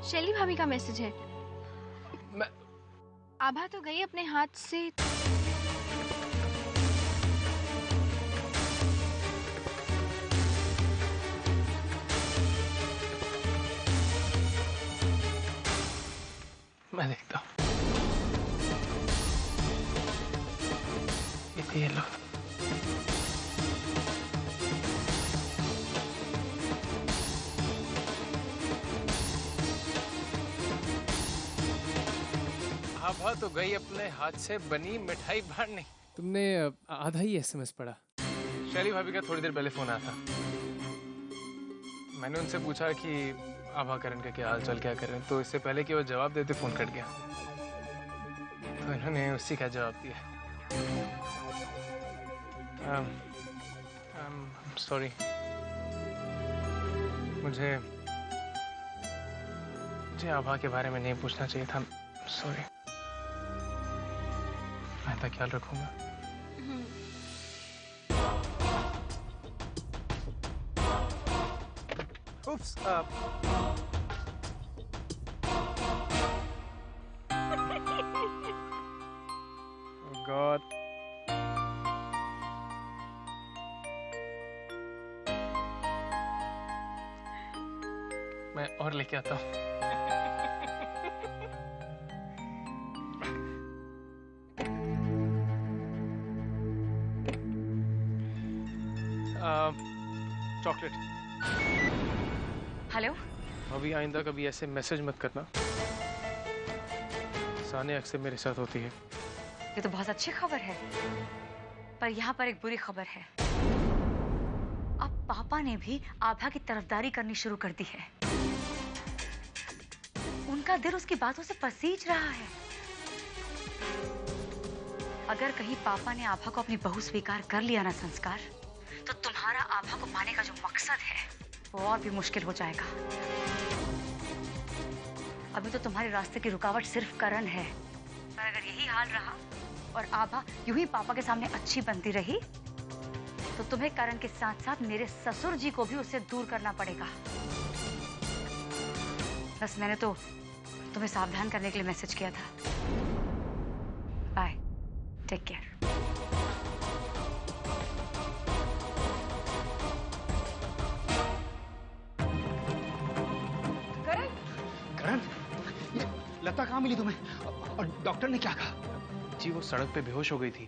शैली भाभी का मैसेज है। आभा तो गई अपने हाथ से। मैं देखता हूँ। ये लो। आभा तो गई अपने हाथ से बनी मिठाई बांटने। तुमने आधा ही एसएमएस पढ़ा। शैली भाभी का थोड़ी देर पहले फोन आया था। मैंने उनसे पूछा कि आभा करण का क्या हाल चाल, क्या कर रहे हैं, तो इससे पहले कि वो जवाब देते फोन कट गया। तो इन्होंने उसी का जवाब दिया। सॉरी, मुझे आभा के बारे में नहीं पूछना चाहिए था। सॉरी, मैं तो ख्याल रखूंगा। Oops. Oh God. मैं और लेके आता हूँ। चॉकलेट। हेलो। अभी आइंदा कभी ऐसे मैसेज मत करना। सानिया अक्सर मेरे साथ होती है। ये तो बहुत अच्छी खबर है, पर यहाँ पर एक बुरी खबर है। अब पापा ने भी आभा की तरफदारी करनी शुरू कर दी है। उनका दिल उसकी बातों से पसीज रहा है। अगर कहीं पापा ने आभा को अपनी बहू स्वीकार कर लिया ना संस्कार, तो तुम्हारा आभा को पाने का जो मकसद है वो और भी मुश्किल हो जाएगा। अभी तो तुम्हारे रास्ते की रुकावट सिर्फ करण है, पर अगर यही हाल रहा और आभा यूं ही पापा के सामने अच्छी बनती रही, तो तुम्हें करण के साथ साथ मेरे ससुर जी को भी उससे दूर करना पड़ेगा। बस मैंने तो तुम्हें सावधान करने के लिए मैसेज किया था। Bye, take care. लता कहाँ मिली तुम्हें? और डॉक्टर ने क्या कहा? जी वो सड़क पे बेहोश हो गई थी।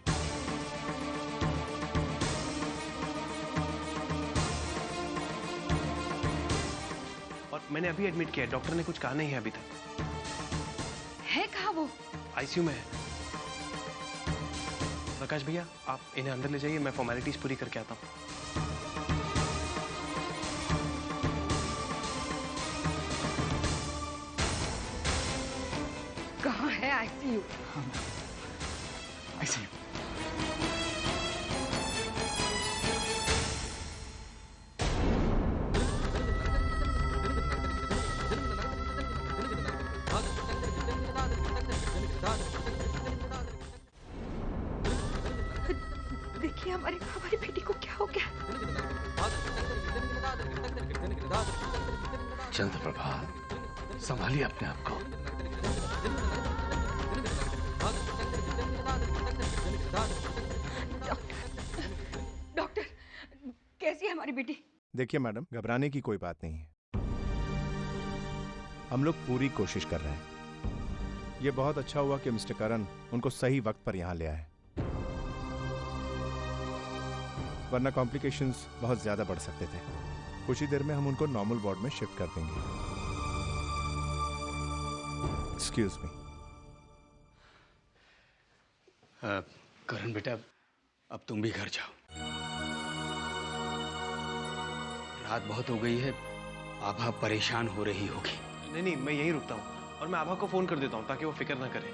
और मैंने अभी एडमिट किया है। डॉक्टर ने कुछ कहा नहीं है अभी तक। है कहाँ वो? आईसीयू में है। प्रकाश भैया, आप इन्हें अंदर ले जाइए, मैं फॉर्मेलिटीज पूरी करके आता हूँ। कहाँ है आईसीयू? आईसीयू। देखिए हमारी बेटी को क्या हो गया? चंद्रप्रभा, संभालिए अपने आप को। डॉक्टर, कैसी है हमारी बेटी? देखिए मैडम, घबराने की कोई बात नहीं है। हम लोग पूरी कोशिश कर रहे हैं। ये बहुत अच्छा हुआ कि मिस्टर करण उनको सही वक्त पर यहां ले आए, वरना कॉम्प्लिकेशंस बहुत ज्यादा बढ़ सकते थे। कुछ ही देर में हम उनको नॉर्मल वार्ड में शिफ्ट कर देंगे। Excuse me. करण बेटा, अब तुम भी घर जाओ। रात बहुत हो गई है, आभा परेशान हो रही होगी। नहीं नहीं, मैं यहीं रुकता हूँ और मैं आभा को फोन कर देता हूँ ताकि वो फिक्र ना करे।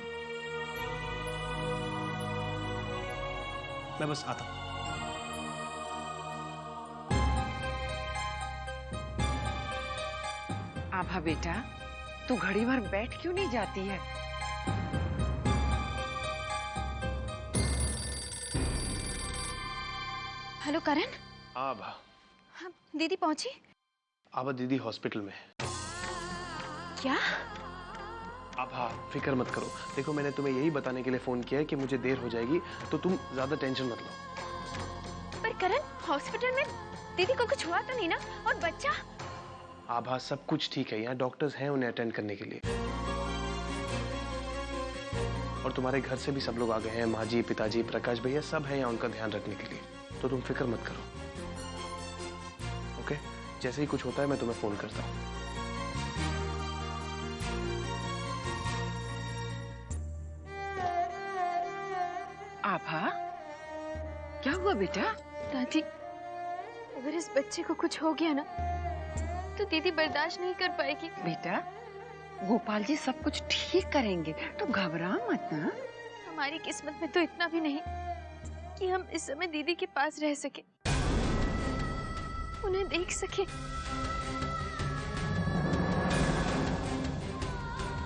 मैं बस आता हूँ। आभा बेटा, तू घड़ी भर बैठ क्यों नहीं जाती है? हेलो करण। आभा। हाँ, दीदी पहुंची? आभा दीदी हॉस्पिटल में है। क्या? आभा फिक्र मत करो। देखो मैंने तुम्हें यही बताने के लिए फोन किया है कि मुझे देर हो जाएगी, तो तुम ज्यादा टेंशन मत लो। पर करण, हॉस्पिटल में दीदी को कुछ हुआ तो नहीं ना? और बच्चा? आभा सब कुछ ठीक है, यहाँ डॉक्टर्स हैं उन्हें अटेंड करने के लिए। और तुम्हारे घर से भी सब लोग आ गए हैं, माँ जी, पिताजी, प्रकाश भैया सब हैं यहाँ उनका ध्यान रखने के लिए। तो तुम फिक्र मत करो। ओके, जैसे ही कुछ होता है मैं तुम्हें फोन करता हूँ। आभा, क्या हुआ बेटा? दादी, अगर इस बच्चे को कुछ हो गया ना तो दीदी बर्दाश्त नहीं कर पाएगी। बेटा, गोपाल जी सब कुछ ठीक करेंगे, तो घबरा मत ना। हमारी किस्मत में तो इतना भी नहीं कि हम इस समय दीदी के पास रह सके, उन्हें देख सके।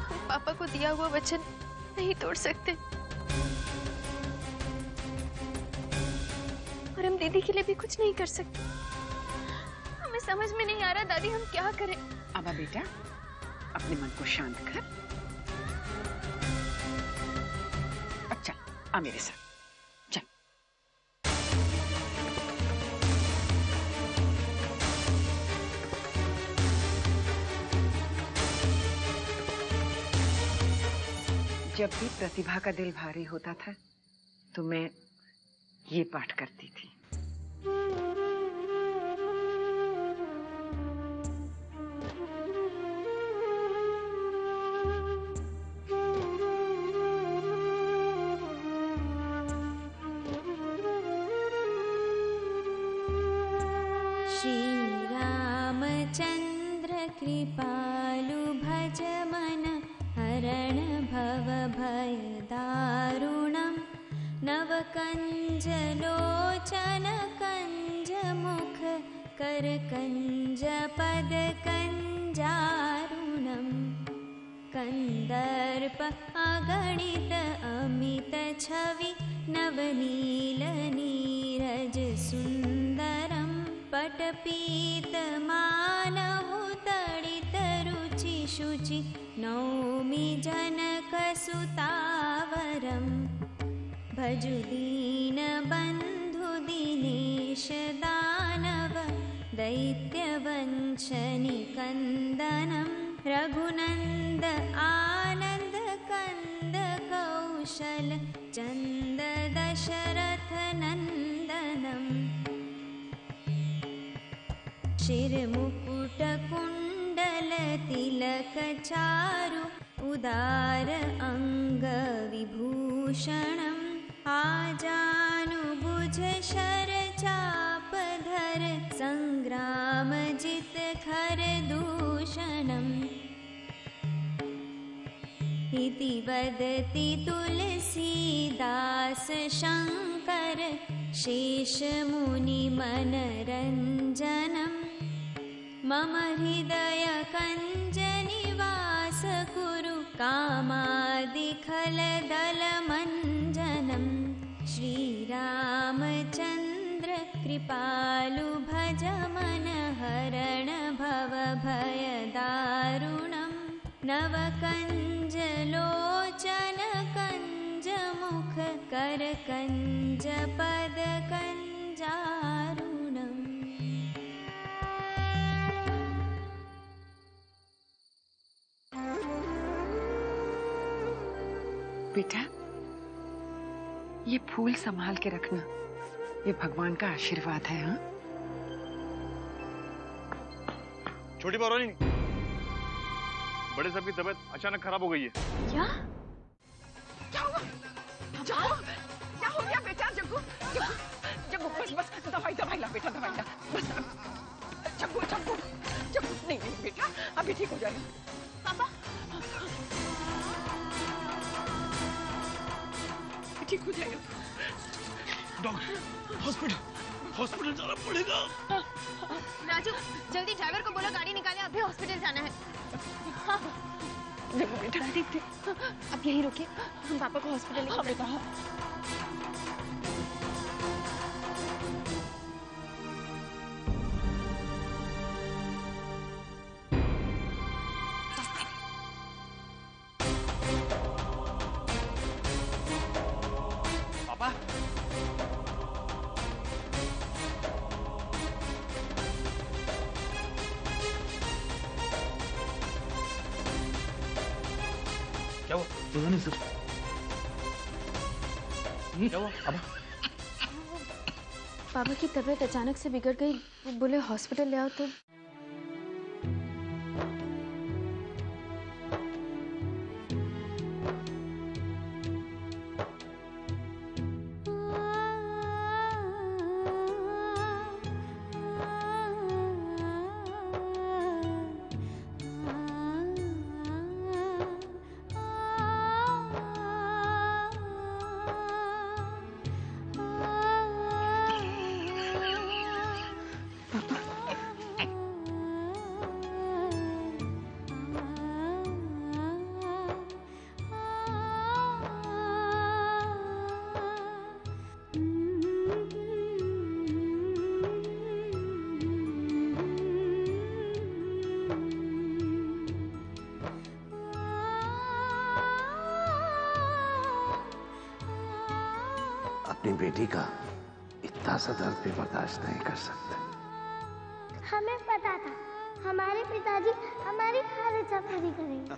हम पापा को दिया हुआ वचन नहीं तोड़ सकते, और हम दीदी के लिए भी कुछ नहीं कर सकते। हमें समझ में नहीं आ रहा दादी, हम क्या करें? आभा बेटा, अपने मन को शांत कर। अच्छा, आ मेरे साथ चल। जब भी प्रतिभा का दिल भारी होता था तो मैं ये पाठ करती थी। श्रीरामचन्द्र कृपालु भज मन हरण भव भय दारुणम् नवकंज लोचन कंज मुख कर कंज पद कंजारुणम् कंदर्प अगणित अमित छवि नवनील नीरज सुंदरम् पटपीत मानहु तडित रुचि शुचि नौमि जनक सुतावरम् भजु दीन बंधु दिनेश दानव दैत्य वंशनि कंदनम् रघुनंद आनंद कंद कौशल चंद दशरथ नंदनम् शिरमुकुट कुंडल तिलक चारु उदार अंग विभूषणम् आजानुभुज शर चाप धर संग्राम जित खर दूषणम् इति वदति तुलसीदास शंकर शेष मुनि मनरंजनम् मम हृदय कंज निवास कुरु कामादिखल दल मंजनम् श्रीरामचन्द्र कृपालु भज मन हरण भव भय दारुणम् नवकंज लोचन कंज मुख कर कंज पद कंजारुणम्। बेटा, ये फूल संभाल के रखना, ये भगवान का आशीर्वाद है। हाँ, छोटी बहनोई, बड़े साहब की तबीयत अचानक खराब हो गई है। क्या? क्या हुआ? जाओ, क्या हो गया बेटा? जग्गू, जग्गू, जग्गू, बस बस, दवाई दवाई ला बेटा, दवाई ला बस। जग्गू, जग्गू, जग्गू, नहीं नहीं बेटा, अभी ठीक हो जाएगा। पापा, ठीक हो जाएगा। डॉक्टर, हॉस्पिटल, हॉस्पिटल जाना पड़ेगा। राजू, जल्दी ड्राइवर को बोलो गाड़ी निकाले, अभी हॉस्पिटल जाना है। हाँ। देखो बेटा, दादी, अब यहीं रुकिए, हम पापा को हॉस्पिटल लेकर बेटा। पता नहीं सर। क्या हुआ अब? पापा की तबीयत अचानक से बिगड़ गई, बोले हॉस्पिटल ले आओ तो। अपनी बेटी का इतना सा दर्द भी बर्दाश्त नहीं कर सकते। हमें पता था हमारे पिताजी हमारी हर इच्छा पूरी करेंगे।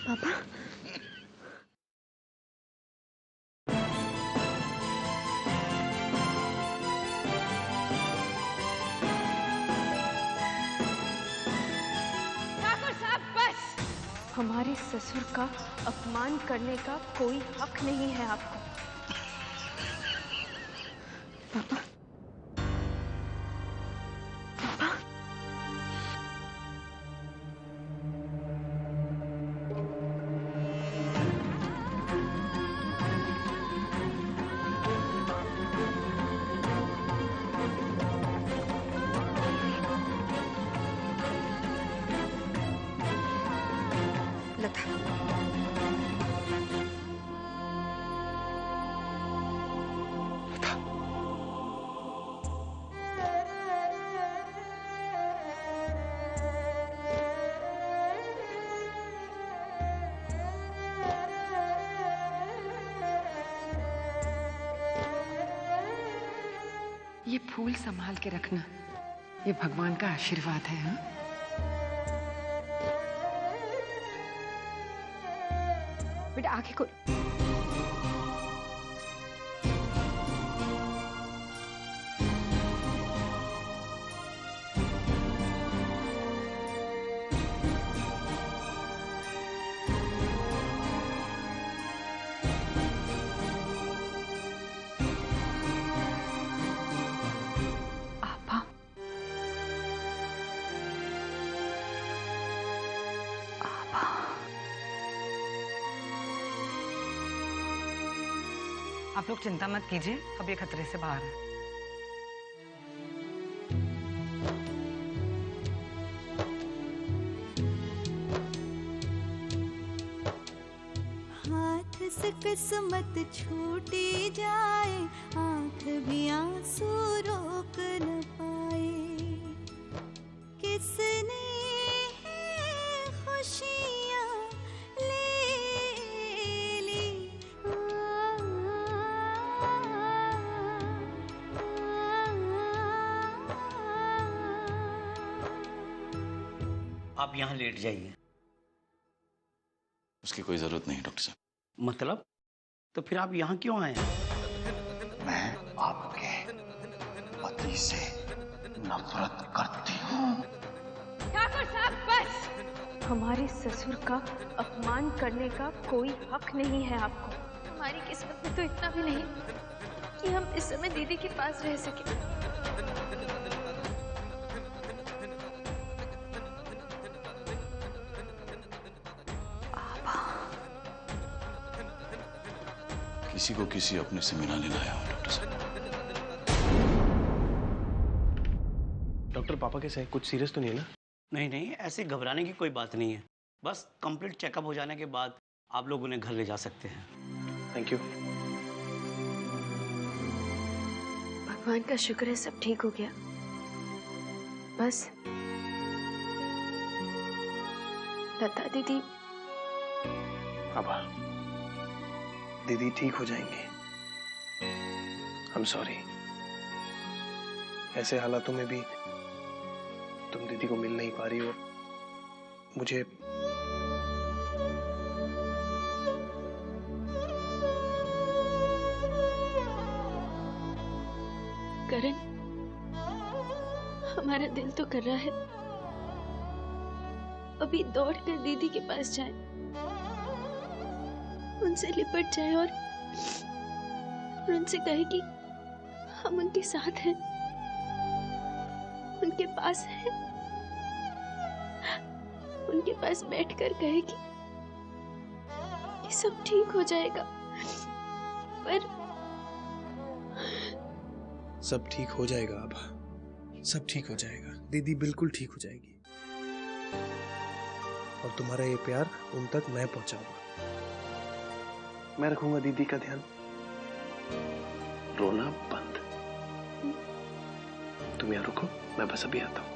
पापा हमारे ससुर का अपमान करने का कोई हक नहीं है आपको। पापा पापा ये फूल संभाल के रखना, ये भगवान का आशीर्वाद है। हाँ? बेटा आंखें खोल। आप लोग चिंता मत कीजिए, अब ये खतरे से बाहर है। हाथ से किस्मत छूटी जाए, आंख भी आंसू रोक न पाए। किसने है खुशियाँ ले ली। आप यहाँ लेट जाइए। उसकी कोई जरूरत नहीं डॉक्टर साहब। मतलब? तो फिर आप यहाँ क्यों आए हैं? मैं आपके पति से नफरत करती हूँ। ठाकुर साहब बस। हमारे ससुर का अपमान करने का कोई हक नहीं है आपको। हमारी किस्मत में तो इतना भी नहीं कि हम इस समय दीदी के पास रह सके। किसी को किसी अपने से मिलाने लाया हूं डॉक्टर साहब। डॉक्टर पापा कैसे हैं? कुछ सीरियस तो नहीं है ना? नहीं नहीं, ऐसे घबराने की कोई बात नहीं है। बस कंप्लीट चेकअप हो जाने के बाद आप लोग उन्हें घर ले जा सकते हैं। Thank you. भगवान का शुक्र है सब ठीक हो गया। बस लता दीदी। पापा दीदी ठीक हो जाएंगी। I'm sorry। ऐसे हालातों में भी तुम दीदी को मिल नहीं पा रही हो, मुझे करण, हमारा दिल तो कर रहा है अभी दौड़कर दीदी के पास जाए, उनसे लिपट जाए और उनसे कहे कि हम उनके साथ हैं, उनके पास हैं, उनके पास बैठकर कहे कि सब ठीक हो जाएगा। पर सब ठीक हो जाएगा आभा, सब ठीक हो जाएगा। दीदी बिल्कुल ठीक हो जाएगी और तुम्हारा ये प्यार उन तक मैं पहुंचाऊंगा। मैं रखूंगा दीदी का ध्यान। रोना बंद। तुम यहाँ रुको, मैं बस अभी आता हूँ।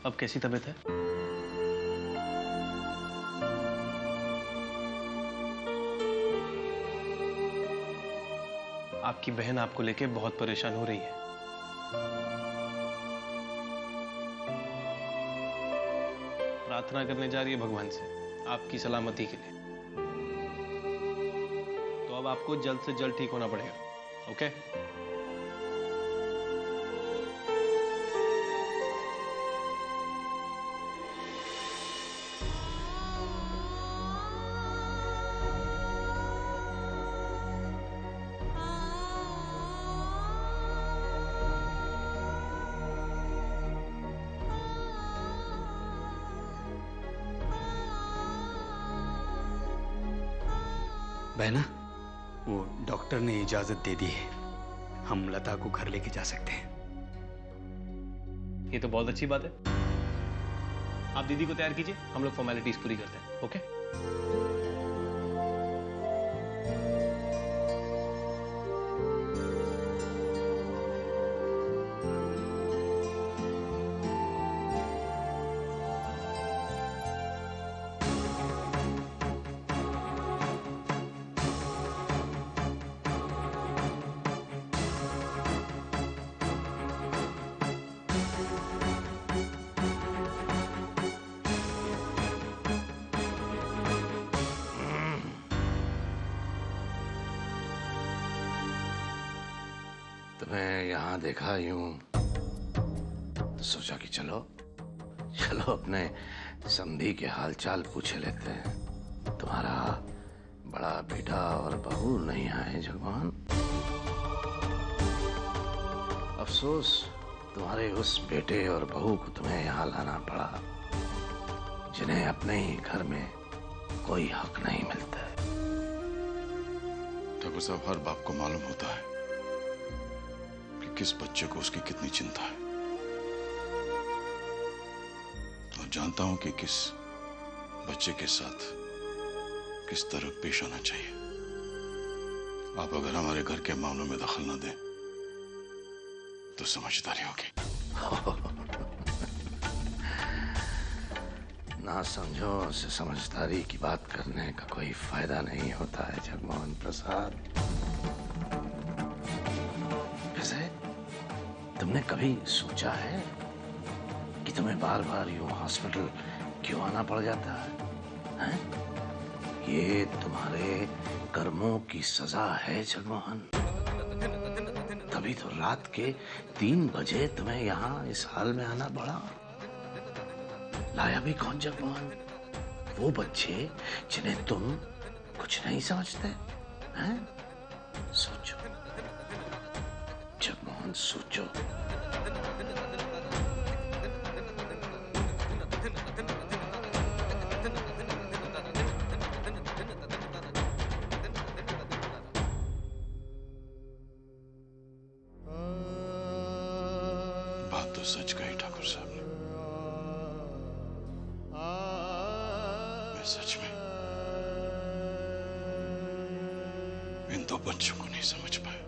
अब कैसी तबीयत है? आपकी बहन आपको लेके बहुत परेशान हो रही है। प्रार्थना करने जा रही है भगवान से आपकी सलामती के लिए। तो अब आपको जल्द से जल्द ठीक होना पड़ेगा। ओके? बहना, वो डॉक्टर ने इजाजत दे दी है, हम लता को घर लेके जा सकते हैं। ये तो बहुत अच्छी बात है। आप दीदी को तैयार कीजिए, हम लोग फॉर्मेलिटीज पूरी करते हैं। ओके? तुम्हें यहाँ देखा यूं तो सोचा कि चलो अपने समधी के हालचाल पूछे लेते हैं। तुम्हारा बड़ा बेटा और बहू नहीं आए जगवान। अफसोस तुम्हारे उस बेटे और बहू को तुम्हें यहाँ लाना पड़ा, जिन्हें अपने ही घर में कोई हक नहीं मिलता है। ठाकुर साहब, हर बाप को मालूम होता है कि किस बच्चे को उसकी कितनी चिंता है, और जानता हूं कि किस बच्चे के साथ किस तरह पेश आना चाहिए। आप अगर हमारे घर के मामलों में दखल न दें तो समझदारी होगी। ना समझो से समझदारी की बात करने का कोई फायदा नहीं होता है जगमोहन प्रसाद। वैसे तुमने कभी सोचा है कि तुम्हें बार बार यूं हॉस्पिटल क्यों आना पड़ जाता है? ये तुम्हारे कर्मों की सजा है जगमोहन। तभी तो रात के 3 बजे तुम्हें यहाँ इस हाल में आना पड़ा। लाया भी कौन जगमोहन? वो बच्चे जिन्हें तुम कुछ नहीं समझते हैं? सोचो जगमोहन, सोचो। बात तो सच कही ठाकुर साहब ने। सच में इन दो बच्चों को नहीं समझ पाया।